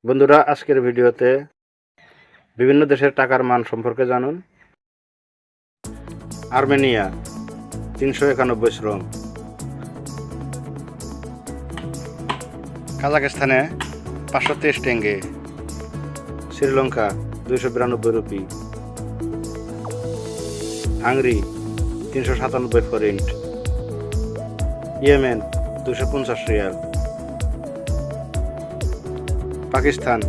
বন্ধুরা, আজকের ভিডিওতে বিভিন্ন দেশের টাকার মান সম্পর্কে জানুন। আর্মেনিয়া 391 শ্রম, কাজাখস্তানে 523 tenge, Sri Lanka 292 rupee, Hungary 397 forint, Yemen 250 riyal, Pakistan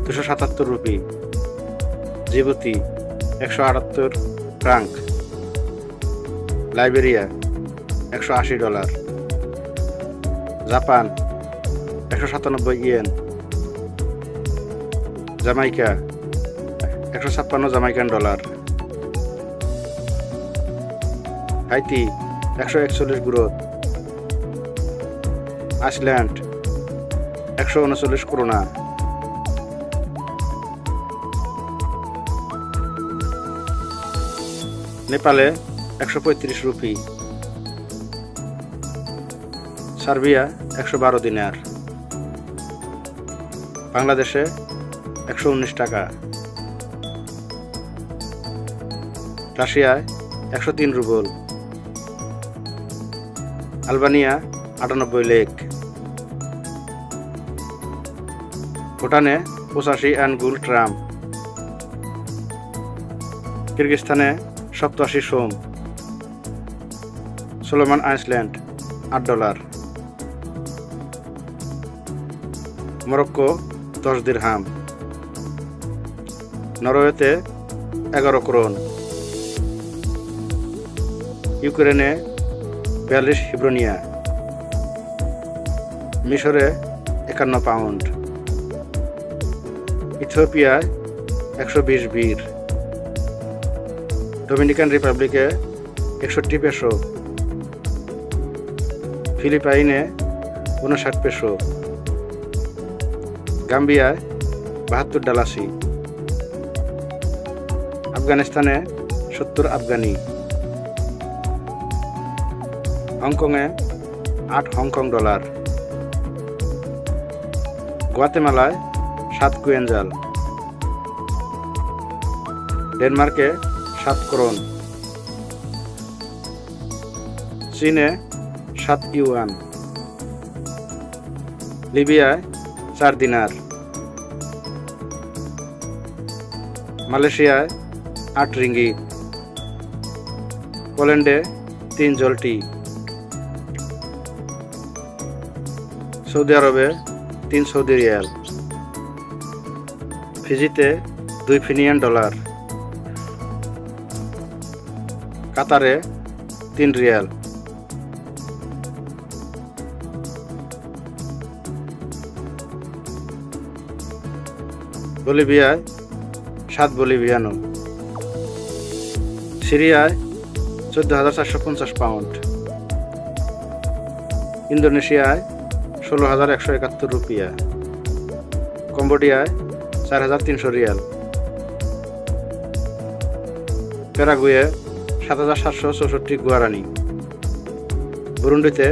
277 rupee, Djibouti 178 franc, Liberia $180, Japan 197 yen, Jamaica 156 Jamaican dollar, Haiti 141 গ্রোথ, আইসল্যান্ড 139 করোনা, নেপালে 135 রুপি, সার্বিয়া 112 দিনার, বাংলাদেশে 119 টাকা, রাশিয়ায় 103 রুবল, আলবানিয়া 98 লেক, ভুটানে 85 আঙ্গুল ট্রাম, কিরগিজস্তানে 87 সোম, সোলোমন আইল্যান্ড $8, মরক্কো 10 দিরহাম, নরওয়েতে 11 ক্রোন, ইউক্রেনে 42 হিব্রোনিয়া, মিশরে 51 পাউন্ড, ইথিওপিয়ায় 120 বীর, ডোমিনিকান রিপাবলিকে 61 পেসো, ফিলিপাইনে 59 পেসো, গাম্বিয়ায় 72 ডালাসি, আফগানিস্তানে 70 আফগানি, হংকংয়ে 8 হংকং ডলার, গুয়াতেমালায় 7 কুয়েঞ্জাল, ডেনমার্কে 7 ক্রোন, চীনে 7 ইউয়ান, লিবিয়ায় 4 দিনার, মালয়েশিয়ায় 8 রিঙ্গিত, পোল্যান্ডে 3 জলটি, সৌদি আরবে 3 সৌদি রিয়াল, ফিজিতে 2 ফিনিয়ান ডলার, কাতারে 3 রিয়াল, বলিভিয়ায় 7 বলিভিয়ানো, সিরিয়ায় 14,450 পাউন্ড, ইন্দোনেশিয়ায় 16,171 রুপিয়া, কম্বোডিয়ায় 4,300 রিয়াল, প্যারাগুয়ে 7,764 গুয়ারানি, বুরুন্ডিতে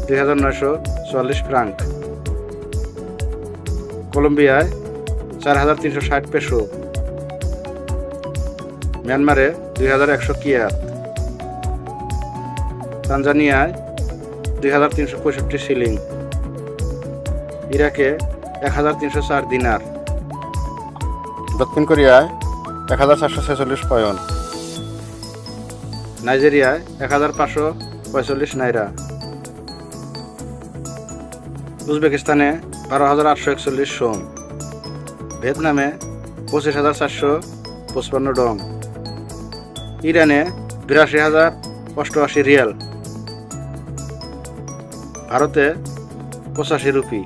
2,944 ফ্রাঙ্ক, কলম্বিয়ায় 4,360 পেসো, মিয়ানমারে 2,100 কিয়াত, তানজানিয়ায় 2,365 শিলিং, ইরাকে 1,304 দিনার, দক্ষিণ কোরিয়ায় 1,446 পয়ন, নাইজেরিয়ায় 1,545 নাইরা, উজবেকিস্তানে 12,841 সোম, ভিয়েতনামে 25,455 ডং, ইরানে 82,088 রিয়াল, ভারতে 85 রুপি।